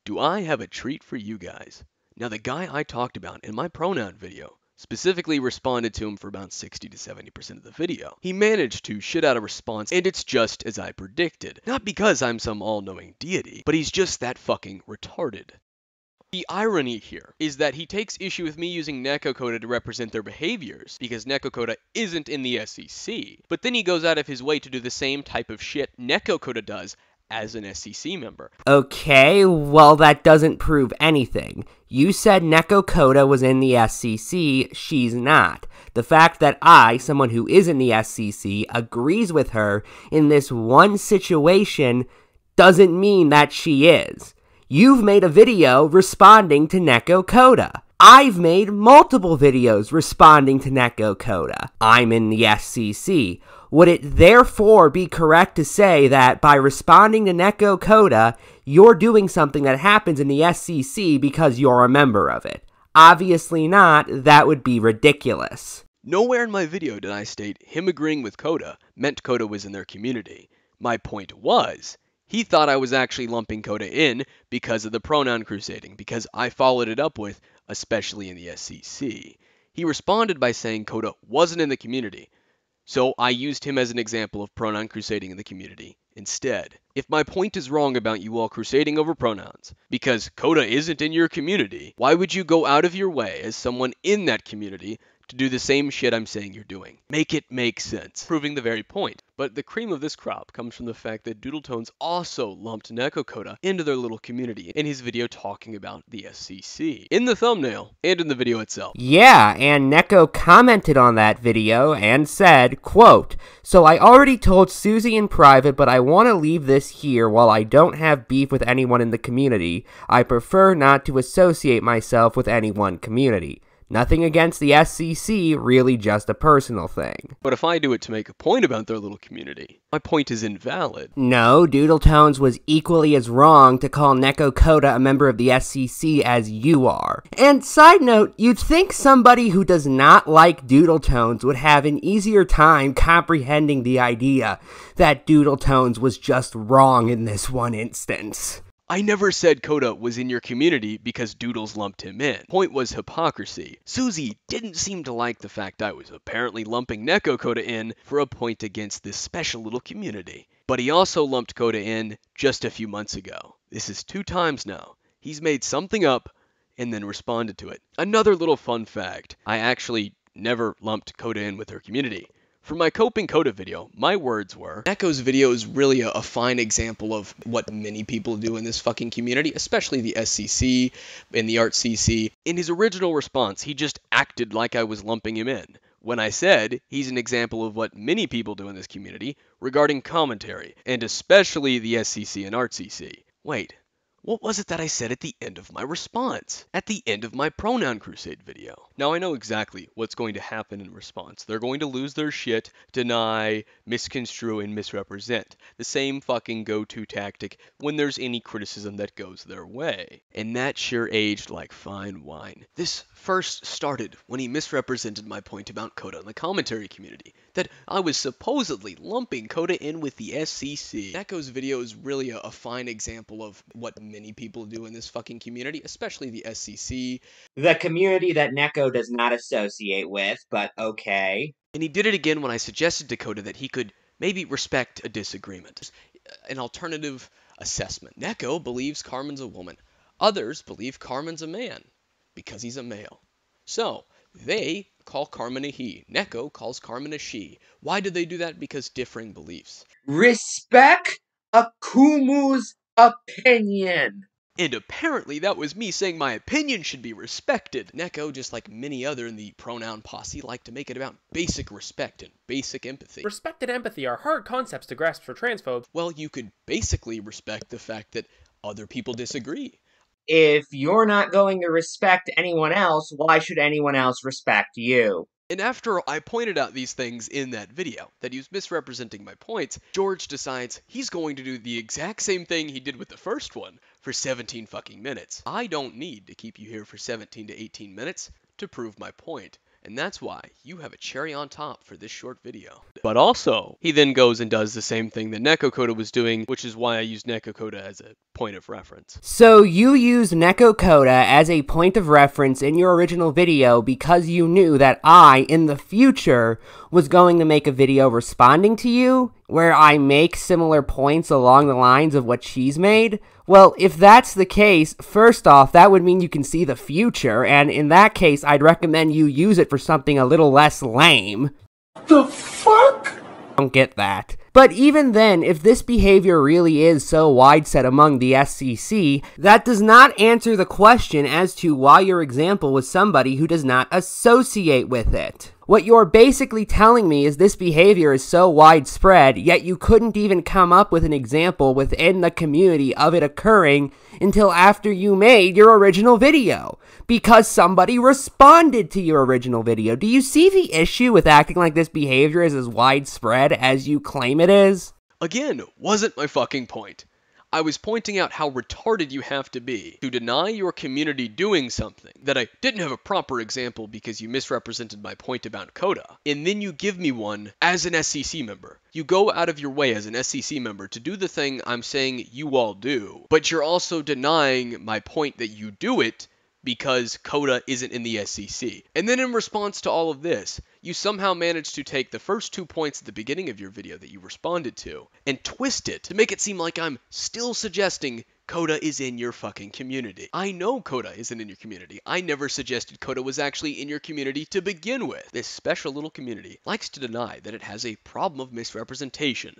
do I have a treat for you guys. Now, the guy I talked about in my pronoun video specifically responded to him for about 60 to 70% of the video. He managed to shit out a response, and it's just as I predicted. Not because I'm some all-knowing deity, but he's just that fucking retarded. The irony here is that he takes issue with me using Neko Koda to represent their behaviors, because Neko Koda isn't in the SCC, but then he goes out of his way to do the same type of shit Neko Koda does as an SCC member. Okay, well that doesn't prove anything. You said Neko Koda was in the SCC, she's not. The fact that I, someone who is in the SCC, agrees with her in this one situation doesn't mean that she is. You've made a video responding to Neko Koda. I've made multiple videos responding to Neko Koda. I'm in the SCC. Would it therefore be correct to say that by responding to Neko Koda, you're doing something that happens in the SCC because you're a member of it? Obviously not. That would be ridiculous. Nowhere in my video did I state him agreeing with Koda meant Koda was in their community. My point was, he thought I was actually lumping Koda in because of the pronoun crusading, because I followed it up with, especially in the SCC. He responded by saying Koda wasn't in the community, so I used him as an example of pronoun crusading in the community instead. If my point is wrong about you all crusading over pronouns, because Koda isn't in your community, why would you go out of your way as someone in that community to do the same shit I'm saying you're doing? Make it make sense. Proving the very point. But the cream of this crop comes from the fact that Doodletones also lumped Neko Koda into their little community in his video talking about the SCC. In the thumbnail, and in the video itself. Yeah, and Neko commented on that video and said, quote, "So I already told Susie in private, but I want to leave this here. While I don't have beef with anyone in the community, I prefer not to associate myself with any one community. Nothing against the SCC, really just a personal thing." But if I do it to make a point about their little community, my point is invalid. No, Doodletones was equally as wrong to call Neko Koda a member of the SCC as you are. And side note, you'd think somebody who does not like Doodletones would have an easier time comprehending the idea that Doodletones was just wrong in this one instance. I never said Koda was in your community because Doodles lumped him in. Point was hypocrisy. Susie didn't seem to like the fact I was apparently lumping Neko Koda in for a point against this special little community. But he also lumped Koda in just a few months ago. This is 2 times now. He's made something up and then responded to it. Another little fun fact. I actually never lumped Koda in with her community. For my Coping Koda video, my words were, Neko's video is really a fine example of what many people do in this fucking community, especially the SCC and the Art CC. In his original response, he just acted like I was lumping him in. When I said, he's an example of what many people do in this community regarding commentary, and especially the SCC and Art CC. Wait. What was it that I said at the end of my response? At the end of my Pronoun Crusade video. Now I know exactly what's going to happen in response. They're going to lose their shit, deny, misconstrue, and misrepresent. The same fucking go-to tactic when there's any criticism that goes their way. And that sure aged like fine wine. This first started when he misrepresented my point about Koda in the commentary community, that I was supposedly lumping Koda in with the SCC. Neko's video is really a fine example of what many people do in this fucking community, especially the SCC. The community that Neko does not associate with, but okay. And he did it again when I suggested to Koda that he could maybe respect a disagreement. An alternative assessment. Neko believes Carmen's a woman. Others believe Carmen's a man, because he's a male. So, they call Carmen a he. Neko calls Carmen a she. Why do they do that? Because differing beliefs. Respect Akumu's opinion. And apparently that was me saying my opinion should be respected. Neko, just like many other in the pronoun posse, like to make it about basic respect and basic empathy. Respect and empathy are hard concepts to grasp for transphobes. Well, you could basically respect the fact that other people disagree. If you're not going to respect anyone else, why should anyone else respect you? And after I pointed out these things in that video, that he was misrepresenting my points, George decides he's going to do the exact same thing he did with the first one for 17 fucking minutes. I don't need to keep you here for 17 to 18 minutes to prove my point. and that's why you have a cherry on top for this short video. But also, he then goes and does the same thing that Neko Koda was doing, which is why I used Neko Koda as a point of reference. So you used Neko Koda as a point of reference in your original video because you knew that I, in the future, was going to make a video responding to you, where I make similar points along the lines of what she's made? Well, if that's the case, first off, that would mean you can see the future, and in that case, I'd recommend you use it for something a little less lame. The fuck? I don't get that. But even then, if this behavior really is so widespread among the SCC, that does not answer the question as to why your example was somebody who does not associate with it. What you're basically telling me is this behavior is so widespread, yet you couldn't even come up with an example within the community of it occurring until after you made your original video, because somebody responded to your original video. Do you see the issue with acting like this behavior is as widespread as you claim it is? Again, wasn't my fucking point. I was pointing out how retarded you have to be to deny your community doing something that I didn't have a proper example because you misrepresented my point about Koda, and then you give me one as an SCC member. You go out of your way as an SCC member to do the thing I'm saying you all do, but you're also denying my point that you do it because Koda isn't in the SCC. And then in response to all of this, you somehow managed to take the first 2 points at the beginning of your video that you responded to and twist it to make it seem like I'm still suggesting Koda is in your fucking community. I know Koda isn't in your community. I never suggested Koda was actually in your community to begin with. This special little community likes to deny that it has a problem of misrepresentation,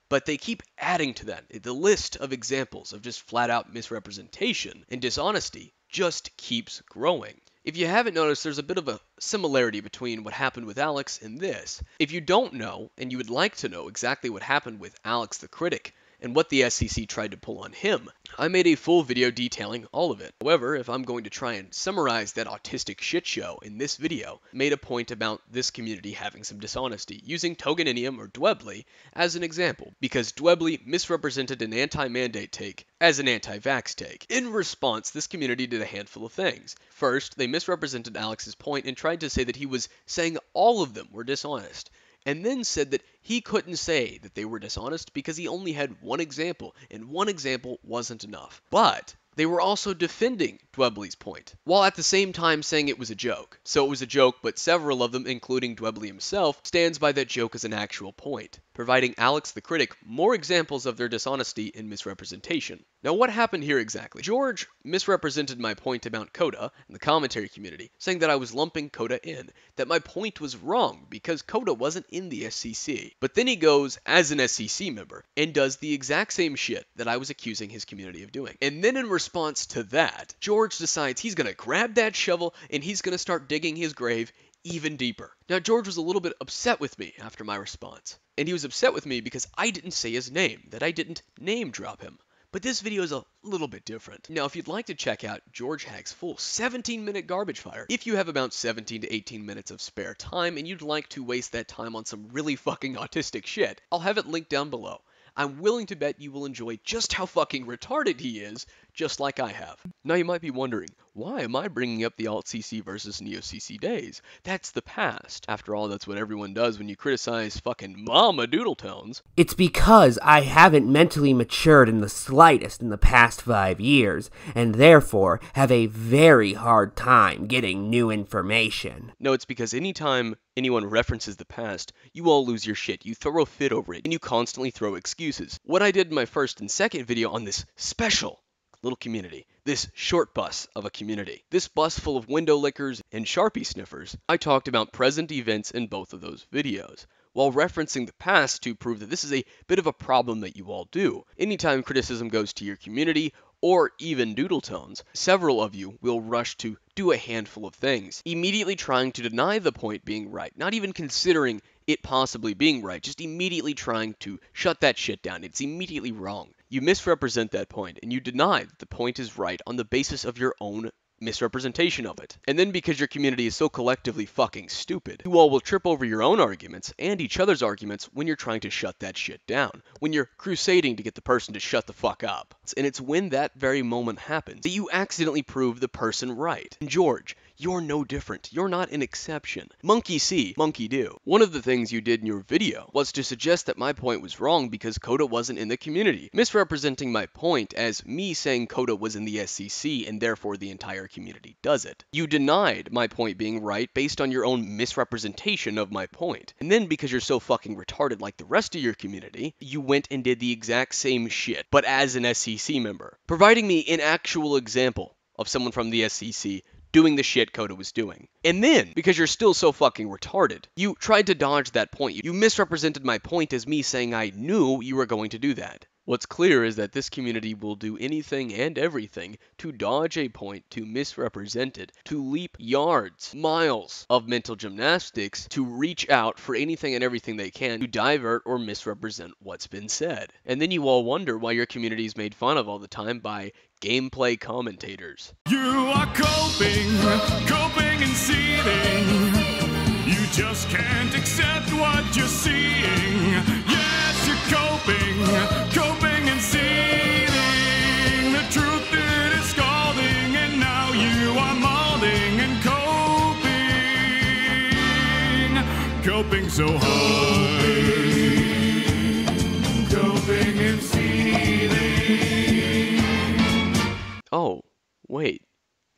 but they keep adding to that. The list of examples of just flat out misrepresentation and dishonesty just keeps growing. If you haven't noticed, there's a bit of a similarity between what happened with Alex and this. If you don't know, and you would like to know exactly what happened with Alex the Critic, and what the SCC tried to pull on him, I made a full video detailing all of it. However, if I'm going to try and summarize that autistic shit show in this video, I made a point about this community having some dishonesty, using Toganinium or Dwebly as an example, because Dwebly misrepresented an anti-mandate take as an anti-vax take. In response, this community did a handful of things. First, they misrepresented Alex's point and tried to say that he was saying all of them were dishonest, and then said that he couldn't say that they were dishonest because he only had one example, and one example wasn't enough. But they were also defending Dwebly's point, while at the same time saying it was a joke. So it was a joke, but several of them, including Dwebly himself, stands by that joke as an actual point, providing Alex the Critic more examples of their dishonesty and misrepresentation. Now what happened here exactly? George misrepresented my point about Koda in the commentary community, saying that I was lumping Koda in, that my point was wrong because Koda wasn't in the SCC. But then he goes as an SCC member and does the exact same shit that I was accusing his community of doing. And then in response to that, George decides he's gonna grab that shovel and he's gonna start digging his grave even deeper. Now George was a little bit upset with me after my response, and he was upset with me because I didn't say his name, that I didn't name drop him. But this video is a little bit different. Now, if you'd like to check out George Hagg's full 17-minute garbage fire, if you have about 17 to 18 minutes of spare time and you'd like to waste that time on some really fucking autistic shit, I'll have it linked down below. I'm willing to bet you will enjoy just how fucking retarded he is, just like I have. Now you might be wondering, why am I bringing up the Alt-CC versus Neo-CC days? That's the past. After all, that's what everyone does when you criticize fucking Mama Doodle Tones. It's because I haven't mentally matured in the slightest in the past 5 years, and therefore have a very hard time getting new information. No, it's because anytime anyone references the past, you all lose your shit, you throw a fit over it, and you constantly throw excuses. What I did in my first and second video on this special little community, this short bus of a community, this bus full of window lickers and Sharpie sniffers, I talked about present events in both of those videos, while referencing the past to prove that this is a bit of a problem that you all do. Anytime criticism goes to your community, or even doodle tones, several of you will rush to do a handful of things, immediately trying to deny the point being right, not even considering it possibly being right, just immediately trying to shut that shit down. It's immediately wrong. You misrepresent that point, and you deny that the point is right on the basis of your own misrepresentation of it. And then because your community is so collectively fucking stupid, you all will trip over your own arguments and each other's arguments when you're trying to shut that shit down, when you're crusading to get the person to shut the fuck up. And it's when that very moment happens that you accidentally prove the person right. And George, You're no different. You're not an exception. Monkey see, monkey do. One of the things you did in your video was to suggest that my point was wrong because Koda wasn't in the community, misrepresenting my point as me saying Koda was in the SCC and therefore the entire community does it. You denied my point being right based on your own misrepresentation of my point. And then because you're so fucking retarded like the rest of your community, you went and did the exact same shit, but as an SCC member, providing me an actual example of someone from the SCC doing the shit Koda was doing. And then, because you're still so fucking retarded, you tried to dodge that point. You misrepresented my point as me saying I knew you were going to do that. What's clear is that this community will do anything and everything to dodge a point, to misrepresent it, to leap yards, miles of mental gymnastics, to reach out for anything and everything they can to divert or misrepresent what's been said. And then you all wonder why your community is made fun of all the time by gameplay commentators. You are coping and seething. You just can't accept what you're seeing. Yes, you're coping and seething. The truth it is scalding, and now you are molding and coping so hard. Coping and seething. Oh, wait.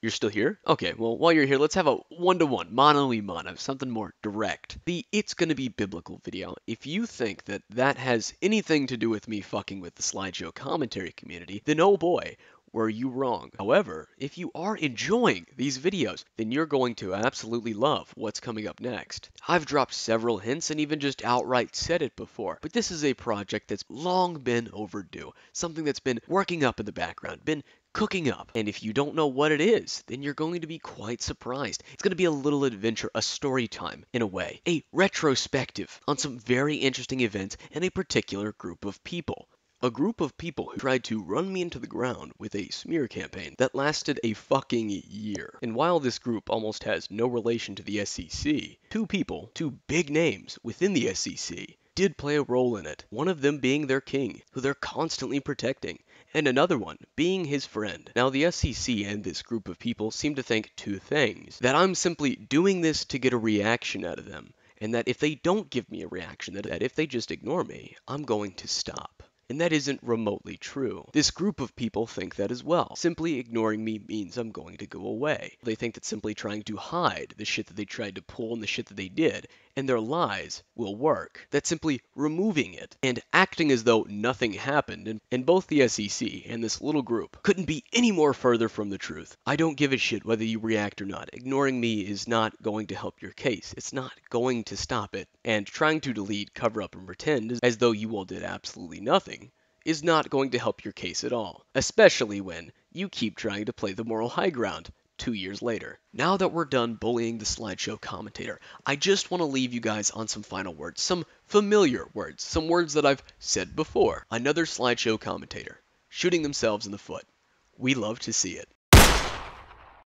You're still here? Okay, well, while you're here, let's have a one-to-one, mano-y-mano, something more direct. The It's Gonna Be Biblical video. If you think that that has anything to do with me fucking with the Slideshow commentary community, then oh boy, were you wrong. However, if you are enjoying these videos, then you're going to absolutely love what's coming up next. I've dropped several hints and even just outright said it before, but this is a project that's long been overdue, something that's been working up in the background, been cooking up. And if you don't know what it is, then you're going to be quite surprised. It's going to be a little adventure, a story time, in a way. A retrospective on some very interesting events and a particular group of people. A group of people who tried to run me into the ground with a smear campaign that lasted a fucking year. And while this group almost has no relation to the SCC, two people, two big names within the SCC, did play a role in it. One of them being their king, who they're constantly protecting, and another one being his friend. Now the SCC and this group of people seem to think two things. That I'm simply doing this to get a reaction out of them, and that if they don't give me a reaction, that if they just ignore me, I'm going to stop. And that isn't remotely true. This group of people think that as well. Simply ignoring me means I'm going to go away. They think that simply trying to hide the shit that they tried to pull and the shit that they did, and their lies will work. That simply removing it and acting as though nothing happened, and both the SEC and this little group couldn't be any more further from the truth. I don't give a shit whether you react or not. Ignoring me is not going to help your case. It's not going to stop it. And trying to delete, cover up, and pretend as though you all did absolutely nothing is not going to help your case at all. Especially when you keep trying to play the moral high ground 2 years later. Now that we're done bullying the Slideshow commentator, I just want to leave you guys on some final words, some familiar words, some words that I've said before. Another Slideshow commentator shooting themselves in the foot. We love to see it.